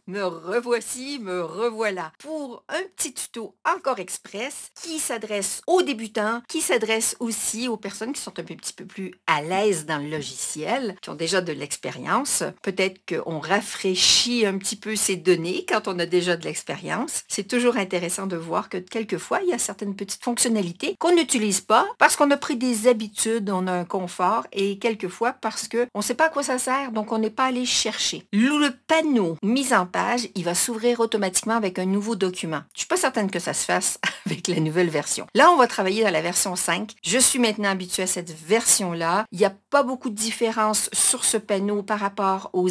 Me revoici, me revoilà pour un petit tuto encore express qui s'adresse aux débutants, qui s'adresse aussi aux personnes qui sont un petit peu plus à l'aise dans le logiciel, qui ont déjà de l'expérience. Peut-être qu'on rafraîchit un petit peu ces données quand on a déjà de l'expérience. C'est toujours intéressant de voir que quelquefois, il y a certaines petites fonctionnalités qu'on n'utilise pas parce qu'on a pris des habitudes, on a un confort et quelquefois parce qu'on ne sait pas à quoi ça sert, donc on n'est pas allé chercher. Le panneau mise en page, il va s'ouvrir automatiquement avec un nouveau document. Je ne suis pas certaine que ça se fasse avec la nouvelle version. Là, on va travailler dans la version 5. Je suis maintenant habituée à cette version-là. Il n'y a pas beaucoup de différence sur ce panneau par rapport aux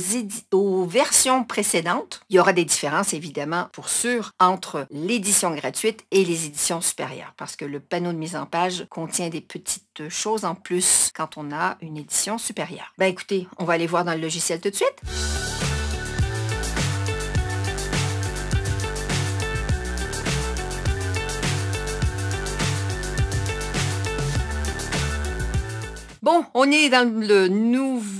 versions précédentes. Il y aura des différences, évidemment, pour sûr, entre l'édition gratuite et les éditions supérieures, parce que le panneau de mise en page contient des petites choses en plus quand on a une édition supérieure. Ben écoutez, on va aller voir dans le logiciel tout de suite. Bon, on est dans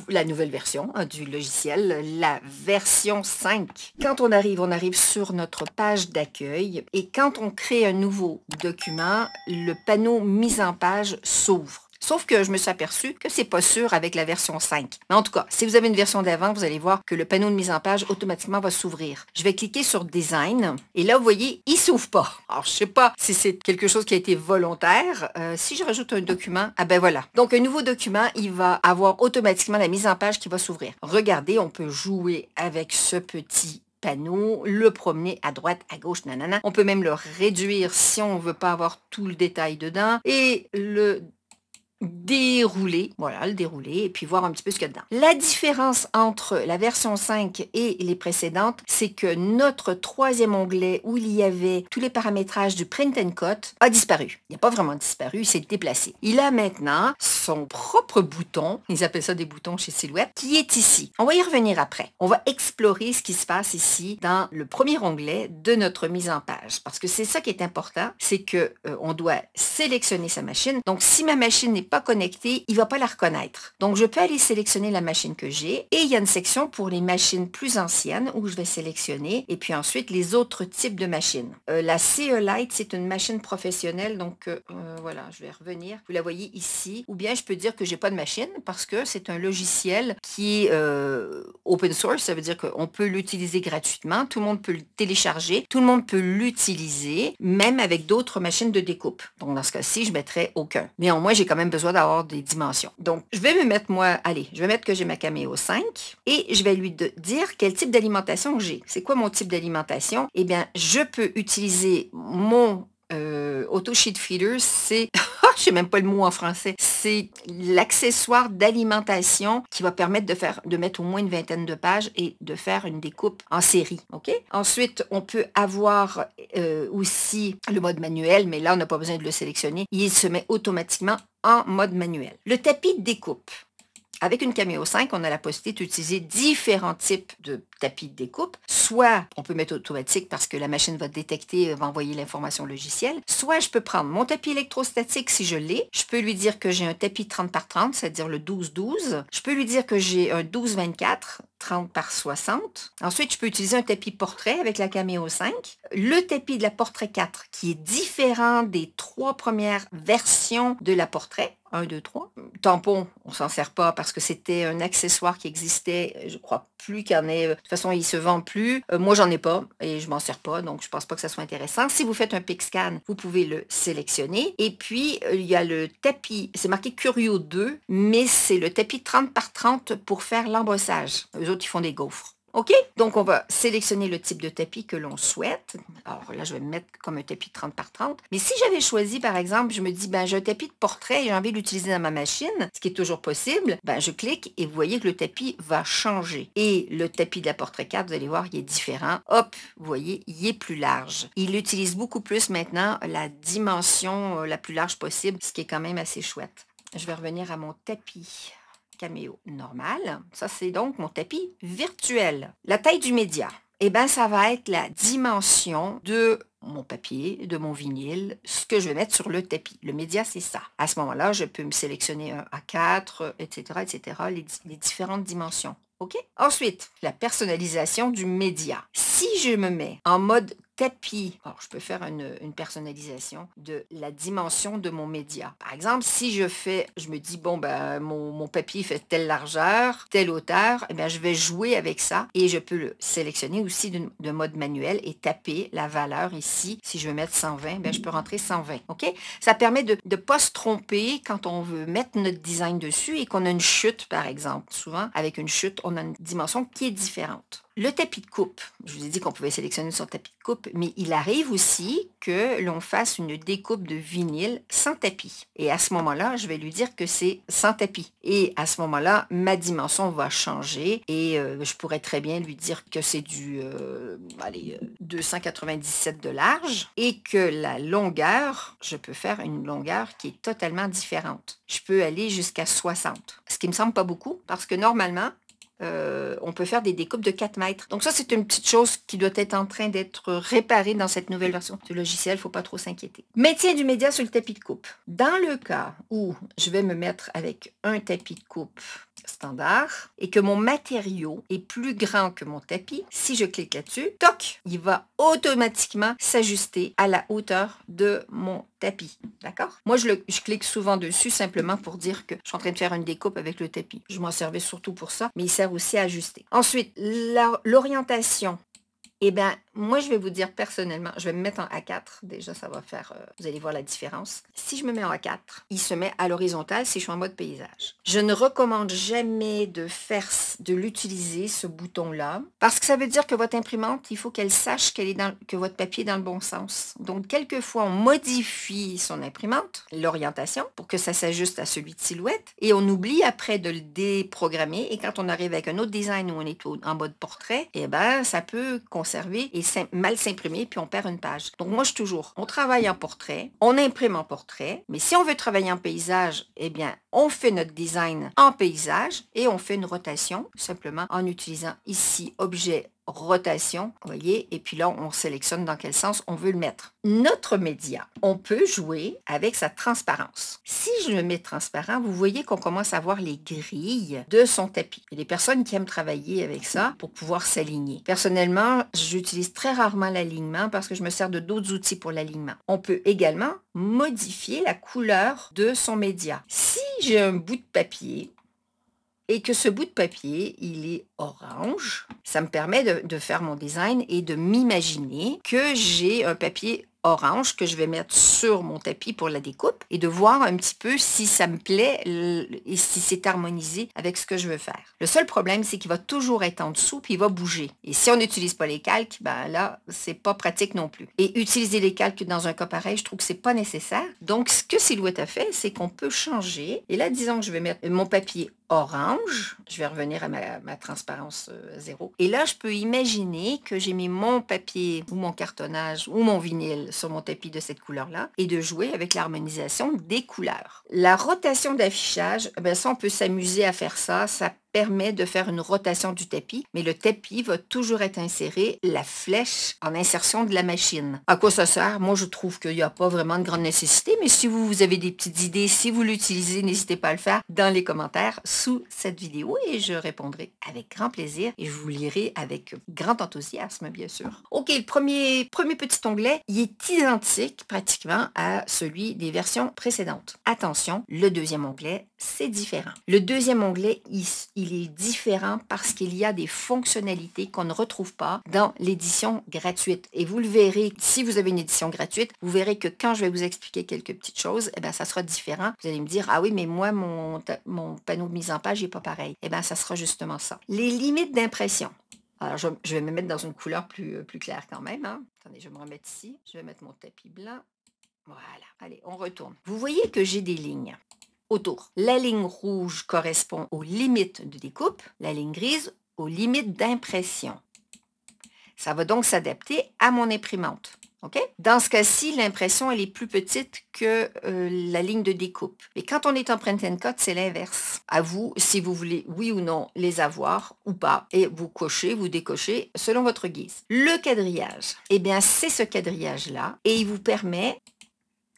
la nouvelle version du logiciel, la version 5. Quand on arrive sur notre page d'accueil et quand on crée un nouveau document, le panneau mise en page s'ouvre. Sauf que je me suis aperçue que c'est pas sûr avec la version 5. Mais en tout cas, si vous avez une version d'avant, vous allez voir que le panneau de mise en page automatiquement va s'ouvrir. Je vais cliquer sur Design et là, vous voyez, il s'ouvre pas. Alors, je sais pas si c'est quelque chose qui a été volontaire. Si je rajoute un document, ah ben voilà. Donc, un nouveau document, il va avoir automatiquement la mise en page qui va s'ouvrir. Regardez, on peut jouer avec ce petit panneau, le promener à droite, à gauche, nanana. On peut même le réduire si on veut pas avoir tout le détail dedans et le dérouler, voilà, le dérouler et puis voir un petit peu ce qu'il y a dedans. La différence entre la version 5 et les précédentes, c'est que notre troisième onglet où il y avait tous les paramétrages du print and cut a disparu. Il n'a pas vraiment disparu, il s'est déplacé. Il a maintenant son propre bouton, ils appellent ça des boutons chez Silhouette, qui est ici. On va y revenir après. On va explorer ce qui se passe ici dans le premier onglet de notre mise en page parce que c'est ça qui est important, c'est que on doit sélectionner sa machine. Donc si ma machine n'est pas connectée, il ne va pas la reconnaître. Donc, je peux aller sélectionner la machine que j'ai et il y a une section pour les machines plus anciennes où je vais sélectionner et puis ensuite les autres types de machines. La CE Lite, c'est une machine professionnelle, donc voilà, je vais revenir. Vous la voyez ici. Ou bien je peux dire que j'ai pas de machine parce que c'est un logiciel qui est open source, ça veut dire qu'on peut l'utiliser gratuitement, tout le monde peut le télécharger, tout le monde peut l'utiliser, même avec d'autres machines de découpe. Donc, dans ce cas-ci, je mettrai aucun. Néanmoins, j'ai quand même besoin d'avoir des dimensions. Donc, je vais me mettre, je vais mettre que j'ai ma Cameo 5 et je vais lui dire quel type d'alimentation j'ai. C'est quoi mon type d'alimentation? Eh bien, je peux utiliser mon Auto Sheet Feeder, c'est, je sais même pas le mot en français, c'est l'accessoire d'alimentation qui va permettre de mettre au moins une vingtaine de pages et de faire une découpe en série, ok? Ensuite, on peut avoir aussi le mode manuel, mais là, on n'a pas besoin de le sélectionner. Il se met automatiquement en mode manuel. Le tapis de découpe. Avec une Cameo 5, on a la possibilité d'utiliser différents types de tapis de découpe. Soit on peut mettre automatique parce que la machine va détecter, va envoyer l'information logicielle. Soit je peux prendre mon tapis électrostatique si je l'ai. Je peux lui dire que j'ai un tapis 30 par 30, c'est-à-dire le 12-12. Je peux lui dire que j'ai un 12-24, 30 par 60. Ensuite, je peux utiliser un tapis portrait avec la Cameo 5. Le tapis de la portrait 4 qui est différent des 3 premières versions de la portrait. 1, 2, 3. Tampon, on s'en sert pas parce que c'était un accessoire qui existait. Je crois plus qu'il y en ait. De toute façon, il se vend plus. Moi, j'en ai pas et je m'en sers pas, donc je pense pas que ça soit intéressant. Si vous faites un pic scan, vous pouvez le sélectionner. Et puis, il y a le tapis, c'est marqué Curio 2, mais c'est le tapis 30 par 30 pour faire l'embossage. Eux autres, ils font des gaufres. OK? Donc, on va sélectionner le type de tapis que l'on souhaite. Alors là, je vais me mettre comme un tapis 30 par 30. Mais si j'avais choisi, par exemple, je me dis, ben, j'ai un tapis de portrait et j'ai envie de l'utiliser dans ma machine, ce qui est toujours possible, ben, je clique et vous voyez que le tapis va changer. Et le tapis de la portrait 4, vous allez voir, il est différent. Hop, vous voyez, il est plus large. Il utilise beaucoup plus maintenant la dimension la plus large possible, ce qui est quand même assez chouette. Je vais revenir à mon tapis Cameo normal. Ça, c'est donc mon tapis virtuel. La taille du média, eh bien, ça va être la dimension de mon papier, de mon vinyle, ce que je vais mettre sur le tapis. Le média, c'est ça. À ce moment-là, je peux me sélectionner un A4, etc., etc., les différentes dimensions. OK? Ensuite, la personnalisation du média. Si je me mets en mode tapis, alors je peux faire une personnalisation de la dimension de mon média. Par exemple, si je me dis, bon, ben, mon papier fait telle largeur, telle hauteur, eh bien, je vais jouer avec ça et je peux le sélectionner aussi de mode manuel et taper la valeur ici. Si je veux mettre 120, ben, je peux rentrer 120. OK? Ça permet de ne pas se tromper quand on veut mettre notre design dessus et qu'on a une chute, par exemple. Souvent, avec une chute, on a une dimension qui est différente. Le tapis de coupe, je vous ai dit qu'on pouvait sélectionner son tapis de coupe, mais il arrive aussi que l'on fasse une découpe de vinyle sans tapis. Et à ce moment-là, je vais lui dire que c'est sans tapis. Et à ce moment-là, ma dimension va changer et je pourrais très bien lui dire que c'est du 297 de large et que la longueur, je peux faire une longueur qui est totalement différente. Je peux aller jusqu'à 60, ce qui me semble pas beaucoup parce que normalement, on peut faire des découpes de 4 mètres. Donc ça, c'est une petite chose qui doit être en train d'être réparée dans cette nouvelle version du logiciel. Il ne faut pas trop s'inquiéter. Maintien du média sur le tapis de coupe. Dans le cas où je vais me mettre avec un tapis de coupe standard et que mon matériau est plus grand que mon tapis, si je clique là-dessus, toc, il va automatiquement s'ajuster à la hauteur de mon tapis. D'accord? Moi, je clique souvent dessus simplement pour dire que je suis en train de faire une découpe avec le tapis. Je m'en servais surtout pour ça, mais il sert aussi à ajuster. Ensuite, l'orientation. Eh bien, moi, je vais vous dire personnellement, je vais me mettre en A4. Déjà, ça va faire, vous allez voir la différence. Si je me mets en A4, il se met à l'horizontale si je suis en mode paysage. Je ne recommande jamais de l'utiliser, ce bouton-là, parce que ça veut dire que votre imprimante, il faut qu'elle sache que votre papier est dans le bon sens. Donc, quelquefois, on modifie son imprimante, l'orientation, pour que ça s'ajuste à celui de silhouette, et on oublie après de le déprogrammer, et quand on arrive avec un autre design où on est en mode portrait, eh bien, ça peut conserver et mal s'imprimer, puis on perd une page. Donc moi, on travaille en portrait, on imprime en portrait, mais si on veut travailler en paysage, eh bien, on fait notre design en paysage et on fait une rotation, simplement en utilisant ici, objet, rotation, vous voyez, et puis là, on sélectionne dans quel sens on veut le mettre. Notre média, on peut jouer avec sa transparence. Si je le mets transparent, vous voyez qu'on commence à voir les grilles de son tapis. Il y a des personnes qui aiment travailler avec ça pour pouvoir s'aligner. Personnellement, j'utilise très rarement l'alignement parce que je me sers de d'autres outils pour l'alignement. On peut également modifier la couleur de son média. Si j'ai un bout de papier, et que ce bout de papier, il est orange, ça me permet de faire mon design et de m'imaginer que j'ai un papier orange que je vais mettre sur mon tapis pour la découpe et de voir un petit peu si ça me plaît et si c'est harmonisé avec ce que je veux faire. Le seul problème, c'est qu'il va toujours être en dessous puis il va bouger. Et si on n'utilise pas les calques, ben là, c'est pas pratique non plus. Et utiliser les calques dans un cas pareil, je trouve que c'est pas nécessaire. Donc, ce que Silhouette a fait, c'est qu'on peut changer. Et là, disons que je vais mettre mon papier orange, je vais revenir à ma transparence 0. Et là, je peux imaginer que j'ai mis mon papier ou mon cartonnage ou mon vinyle sur mon tapis de cette couleur-là et de jouer avec l'harmonisation des couleurs. La rotation d'affichage, ben ça, on peut s'amuser à faire ça. Ça permet de faire une rotation du tapis, mais le tapis va toujours être inséré, la flèche en insertion de la machine. À quoi ça sert? Moi, je trouve qu'il n'y a pas vraiment de grande nécessité, mais si vous avez des petites idées, si vous l'utilisez, n'hésitez pas à le faire dans les commentaires sous cette vidéo et je répondrai avec grand plaisir et je vous lirai avec grand enthousiasme, bien sûr. OK, le premier petit onglet, il est identique pratiquement à celui des versions précédentes. Attention, le deuxième onglet, c'est différent. Le deuxième onglet, il est différent parce qu'il y a des fonctionnalités qu'on ne retrouve pas dans l'édition gratuite. Et vous le verrez, si vous avez une édition gratuite, vous verrez que quand je vais vous expliquer quelques petites choses, eh bien, ça sera différent. Vous allez me dire, ah oui, mais moi, mon panneau de mise en page n'est pas pareil. Eh bien, ça sera justement ça. Les limites d'impression. Alors, je vais me mettre dans une couleur plus claire quand même. Hein. Attendez, je vais me remettre ici. Je vais mettre mon tapis blanc. Voilà. Allez, on retourne. Vous voyez que j'ai des lignes autour. La ligne rouge correspond aux limites de découpe, la ligne grise aux limites d'impression. Ça va donc s'adapter à mon imprimante. Okay? Dans ce cas-ci, l'impression elle est plus petite que la ligne de découpe. Mais quand on est en print and cut, c'est l'inverse. À vous, si vous voulez, oui ou non, les avoir ou pas. Et vous cochez, vous décochez selon votre guise. Le quadrillage, eh bien, c'est ce quadrillage-là et il vous permet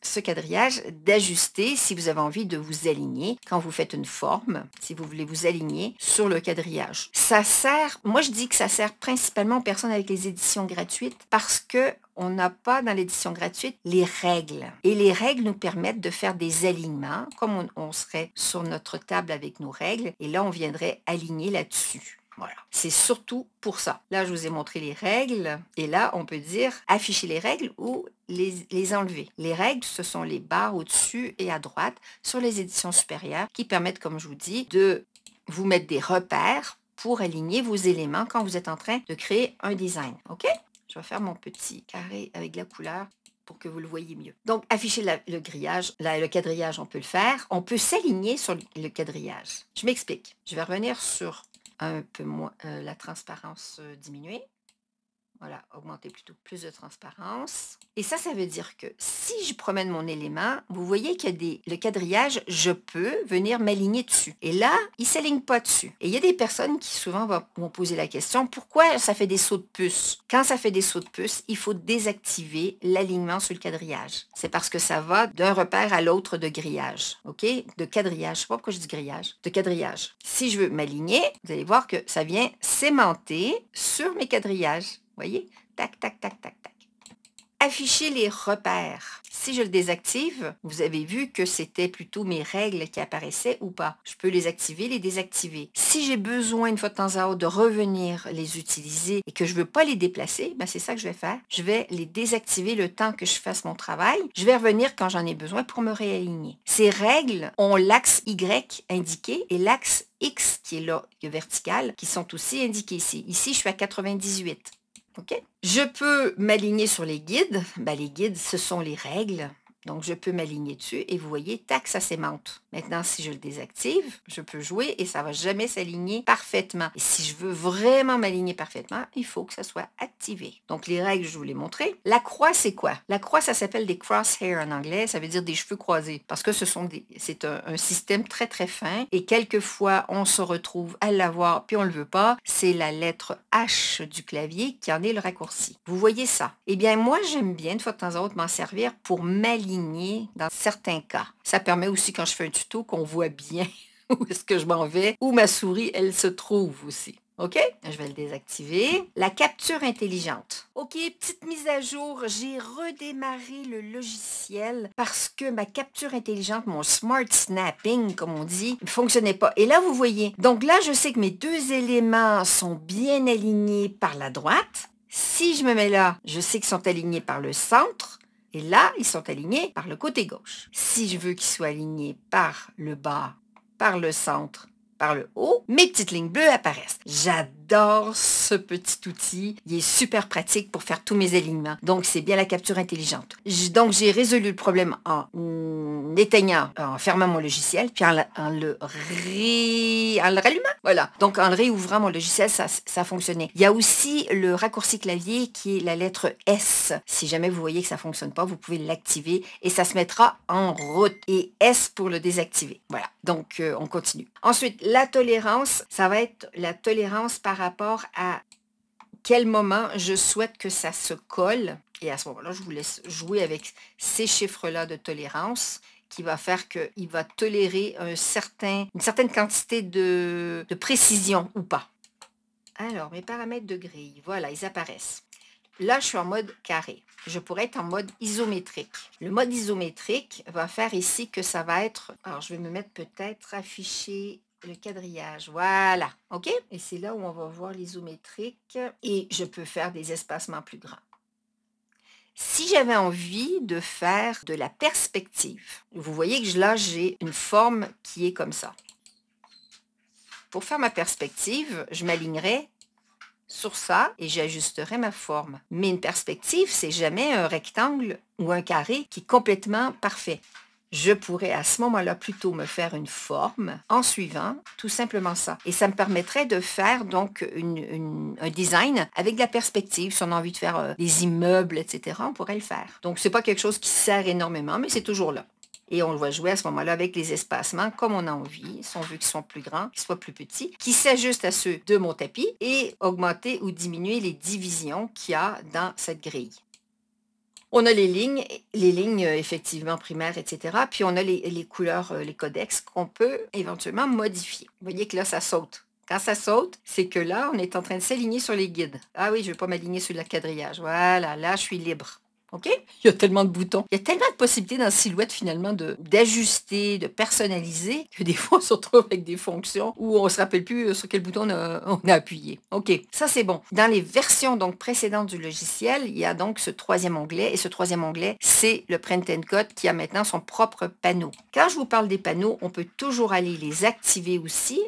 ce quadrillage, d'ajuster si vous avez envie de vous aligner quand vous faites une forme, si vous voulez vous aligner sur le quadrillage. Ça sert, moi je dis que ça sert principalement aux personnes avec les éditions gratuites parce que on n'a pas dans l'édition gratuite les règles. Et les règles nous permettent de faire des alignements, comme on serait sur notre table avec nos règles, et là on viendrait aligner là-dessus. Voilà. C'est surtout pour ça. Là, je vous ai montré les règles. Et là, on peut dire afficher les règles ou les enlever. Les règles, ce sont les barres au-dessus et à droite sur les éditions supérieures qui permettent, comme je vous dis, de vous mettre des repères pour aligner vos éléments quand vous êtes en train de créer un design. OK? Je vais faire mon petit carré avec la couleur pour que vous le voyez mieux. Donc, afficher le grillage, le quadrillage, on peut le faire. On peut s'aligner sur le quadrillage. Je m'explique. Je vais revenir sur un peu moins la transparence diminuée. Voilà, augmenter plutôt plus de transparence. Et ça veut dire que si je promène mon élément, vous voyez qu'il y a le quadrillage, je peux venir m'aligner dessus. Et là, il ne s'aligne pas dessus. Et il y a des personnes qui souvent vont poser la question, pourquoi ça fait des sauts de puce? Quand ça fait des sauts de puce, il faut désactiver l'alignement sur le quadrillage. C'est parce que ça va d'un repère à l'autre de grillage. OK? De quadrillage. Je ne sais pas pourquoi je dis grillage. De quadrillage. Si je veux m'aligner, vous allez voir que ça vient s'aimanter sur mes quadrillages. Voyez? Tac, tac, tac, tac, tac. Afficher les repères. Si je le désactive, vous avez vu que c'était plutôt mes règles qui apparaissaient ou pas. Je peux les activer, les désactiver. Si j'ai besoin une fois de temps à autre de revenir les utiliser et que je ne veux pas les déplacer, ben c'est ça que je vais faire. Je vais les désactiver le temps que je fasse mon travail. Je vais revenir quand j'en ai besoin pour me réaligner. Ces règles ont l'axe Y indiqué et l'axe X qui est là, vertical, qui sont aussi indiqués ici. Ici, je suis à 98. Okay. Je peux m'aligner sur les guides. Ben, les guides, ce sont les règles. Donc, je peux m'aligner dessus et vous voyez, tac, ça s'aimante. Maintenant, si je le désactive, je peux jouer et ça ne va jamais s'aligner parfaitement. Et si je veux vraiment m'aligner parfaitement, il faut que ça soit activé. Donc, les règles, je vous les montrer. La croix, c'est quoi? La croix, ça s'appelle des crosshairs en anglais. Ça veut dire des cheveux croisés parce que c'est un système très, très fin et quelquefois, on se retrouve à l'avoir puis on ne le veut pas. C'est la lettre H du clavier qui en est le raccourci. Vous voyez ça? Eh bien, moi, j'aime bien, de fois de temps à autre, m'en servir pour m'aligner dans certains cas. Ça permet aussi, quand je fais un tuto, qu'on voit bien où est-ce que je m'en vais, où ma souris, elle se trouve aussi. OK? Je vais le désactiver. La capture intelligente. OK, petite mise à jour. J'ai redémarré le logiciel parce que ma capture intelligente, mon smart snapping, comme on dit, ne fonctionnait pas. Et là, vous voyez. Donc là, je sais que mes deux éléments sont bien alignés par la droite. Si je me mets là, je sais qu'ils sont alignés par le centre. Et là, ils sont alignés par le côté gauche. Si je veux qu'ils soient alignés par le bas, par le centre, par le haut, mes petites lignes bleues apparaissent. J'adore ce petit outil. Il est super pratique pour faire tous mes alignements. Donc, c'est bien la capture intelligente. Donc, j'ai résolu le problème en éteignant, en fermant mon logiciel, puis en le rallumant. Voilà. Donc, en le réouvrant mon logiciel, ça a fonctionné. Il y a aussi le raccourci clavier qui est la lettre S. Si jamais vous voyez que ça ne fonctionne pas, vous pouvez l'activer et ça se mettra en route. Et S pour le désactiver. Voilà. Donc, on continue. Ensuite, la tolérance, ça va être la tolérance par rapport à quel moment je souhaite que ça se colle. Et à ce moment-là, je vous laisse jouer avec ces chiffres-là de tolérance qui va faire qu'il va tolérer une certaine quantité de précision ou pas. Alors, mes paramètres de grille, voilà, ils apparaissent. Là, je suis en mode carré. Je pourrais être en mode isométrique. Le mode isométrique va faire ici que ça va être... Alors, je vais me mettre peut-être afficher le quadrillage. Voilà. OK? Et c'est là où on va voir l'isométrique. Et je peux faire des espacements plus grands. Si j'avais envie de faire de la perspective, vous voyez que là, j'ai une forme qui est comme ça. Pour faire ma perspective, je m'alignerai sur ça et j'ajusterai ma forme. Mais une perspective, c'est jamais un rectangle ou un carré qui est complètement parfait. Je pourrais à ce moment-là plutôt me faire une forme en suivant tout simplement ça. Et ça me permettrait de faire donc un design avec de la perspective. Si on a envie de faire des immeubles, etc., on pourrait le faire. Donc, c'est pas quelque chose qui sert énormément, mais c'est toujours là. Et on va jouer à ce moment-là avec les espacements comme on a envie, si on veut qu'ils soient plus grands, qu'ils soient plus petits, qui s'ajustent à ceux de mon tapis et augmenter ou diminuer les divisions qu'il y a dans cette grille. On a les lignes effectivement primaires, etc. Puis on a les couleurs, les codex qu'on peut éventuellement modifier. Vous voyez que là, ça saute. Quand ça saute, c'est que là, on est en train de s'aligner sur les guides. Ah oui, je ne vais pas m'aligner sur le quadrillage. Voilà, là, je suis libre. OK? Il y a tellement de boutons. Il y a tellement de possibilités dans Silhouette, finalement, d'ajuster, de personnaliser, que des fois, on se retrouve avec des fonctions où on ne se rappelle plus sur quel bouton on a appuyé. OK, ça, c'est bon. Dans les versions donc précédentes du logiciel, il y a donc ce troisième onglet. Et ce troisième onglet, c'est le Print and Cut qui a maintenant son propre panneau. Quand je vous parle des panneaux, on peut toujours aller les activer aussi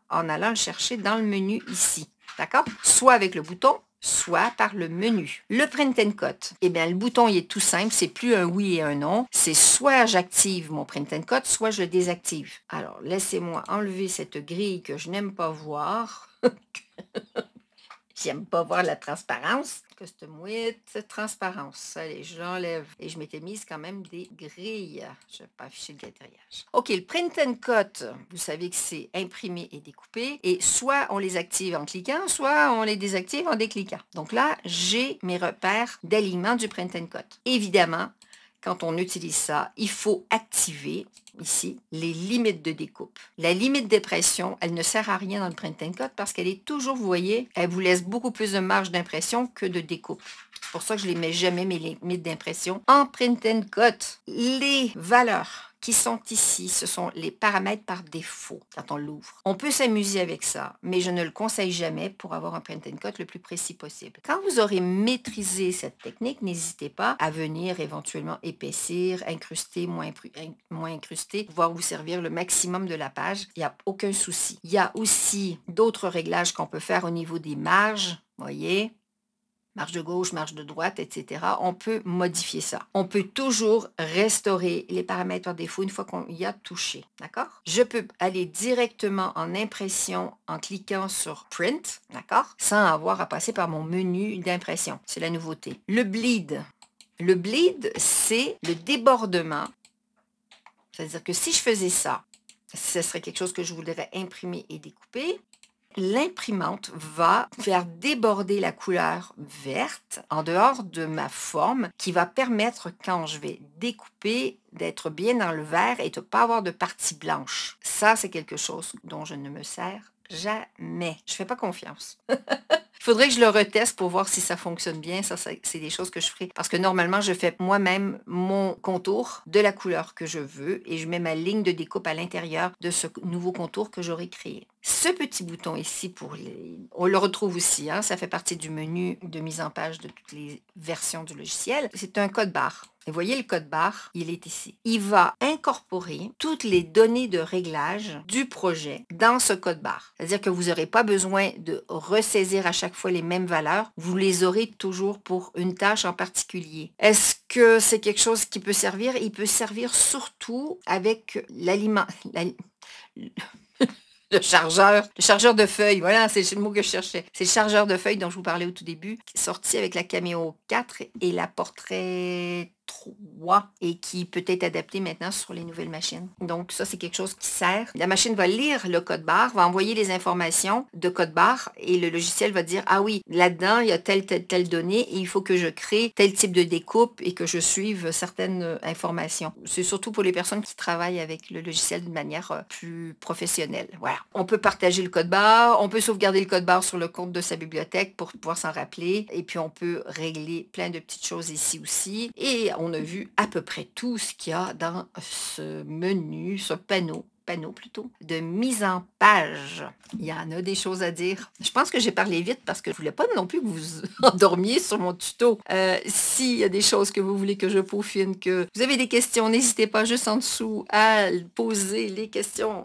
en allant le chercher dans le menu ici. D'accord? Soit avec le bouton, soit par le menu. Le Print and Cut, eh bien, le bouton, il est tout simple, c'est plus un oui et un non, c'est soit j'active mon Print and Cut, soit je le désactive. Alors, laissez-moi enlever cette grille que je n'aime pas voir. J'aime pas voir la transparence. Custom width, transparence. Allez, je l'enlève. Et je m'étais mise quand même des grilles. Je ne vais pas afficher le quadrillage. OK, le Print and Cut, vous savez que c'est imprimer et découper. Et soit on les active en cliquant, soit on les désactive en décliquant. Donc là, j'ai mes repères d'alignement du Print and Cut. Évidemment, quand on utilise ça, il faut activer ici les limites de découpe. La limite de pression, elle ne sert à rien dans le Print and Cut parce qu'elle est toujours, vous voyez, elle vous laisse beaucoup plus de marge d'impression que de découpe. C'est pour ça que je ne les mets jamais, mes limites d'impression, en Print and Cut. Les valeurs qui sont ici, ce sont les paramètres par défaut quand on l'ouvre. On peut s'amuser avec ça, mais je ne le conseille jamais pour avoir un Print and Cut le plus précis possible. Quand vous aurez maîtrisé cette technique, n'hésitez pas à venir éventuellement épaissir, incruster, moins incruster, pouvoir vous servir le maximum de la page. Il n'y a aucun souci. Il y a aussi d'autres réglages qu'on peut faire au niveau des marges, voyez, marge de gauche, marge de droite, etc. On peut modifier ça. On peut toujours restaurer les paramètres par défaut une fois qu'on y a touché. D'accord? Je peux aller directement en impression en cliquant sur Print, d'accord? Sans avoir à passer par mon menu d'impression. C'est la nouveauté. Le bleed. Le bleed, c'est le débordement. C'est-à-dire que si je faisais ça, ce serait quelque chose que je voudrais imprimer et découper. L'imprimante va faire déborder la couleur verte en dehors de ma forme qui va permettre, quand je vais découper, d'être bien dans le vert et de ne pas avoir de partie blanche. Ça, c'est quelque chose dont je ne me sers jamais. Je ne fais pas confiance. Il faudrait que je le reteste pour voir si ça fonctionne bien. Ça, c'est des choses que je ferai. Parce que normalement, je fais moi-même mon contour de la couleur que je veux et je mets ma ligne de découpe à l'intérieur de ce nouveau contour que j'aurai créé. Ce petit bouton ici, on le retrouve aussi, hein, ça fait partie du menu de mise en page de toutes les versions du logiciel. C'est un code barre. Et voyez le code barre, il est ici. Il va incorporer toutes les données de réglage du projet dans ce code barre. C'est-à-dire que vous n'aurez pas besoin de ressaisir à chaque fois les mêmes valeurs. Vous les aurez toujours pour une tâche en particulier. Est-ce que c'est quelque chose qui peut servir? Il peut servir surtout avec l'aliment... Le chargeur de feuilles, voilà, c'est le mot que je cherchais. C'est le chargeur de feuilles dont je vous parlais au tout début, qui est sorti avec la Cameo 4 et la Portrait 3 et qui peut être adapté maintenant sur les nouvelles machines. Donc ça, c'est quelque chose qui sert. La machine va lire le code barre, va envoyer les informations de code barre et le logiciel va dire, ah oui, là-dedans, il y a telle donnée et il faut que je crée tel type de découpe et que je suive certaines informations. C'est surtout pour les personnes qui travaillent avec le logiciel d'une manière plus professionnelle. Voilà. On peut partager le code barre, on peut sauvegarder le code barre sur le compte de sa bibliothèque pour pouvoir s'en rappeler et puis on peut régler plein de petites choses ici aussi. Et on a vu à peu près tout ce qu'il y a dans ce menu, ce panneau plutôt, de mise en page. Il y en a des choses à dire. Je pense que j'ai parlé vite parce que je ne voulais pas non plus que vous endormiez sur mon tuto. S'il y a des choses que vous voulez que je peaufine, que vous avez des questions, n'hésitez pas juste en dessous à poser les questions.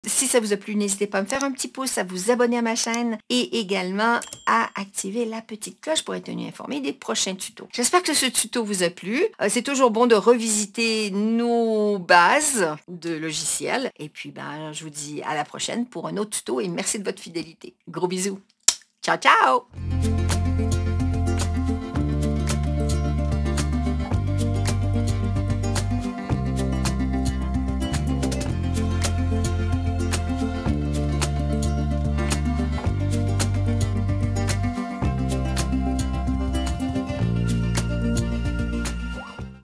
Si ça vous a plu, n'hésitez pas à me faire un petit pouce, à vous abonner à ma chaîne et également à activer la petite cloche pour être tenu informé des prochains tutos. J'espère que ce tuto vous a plu. C'est toujours bon de revisiter nos bases de logiciels. Et puis, je vous dis à la prochaine pour un autre tuto et merci de votre fidélité. Gros bisous. Ciao, ciao!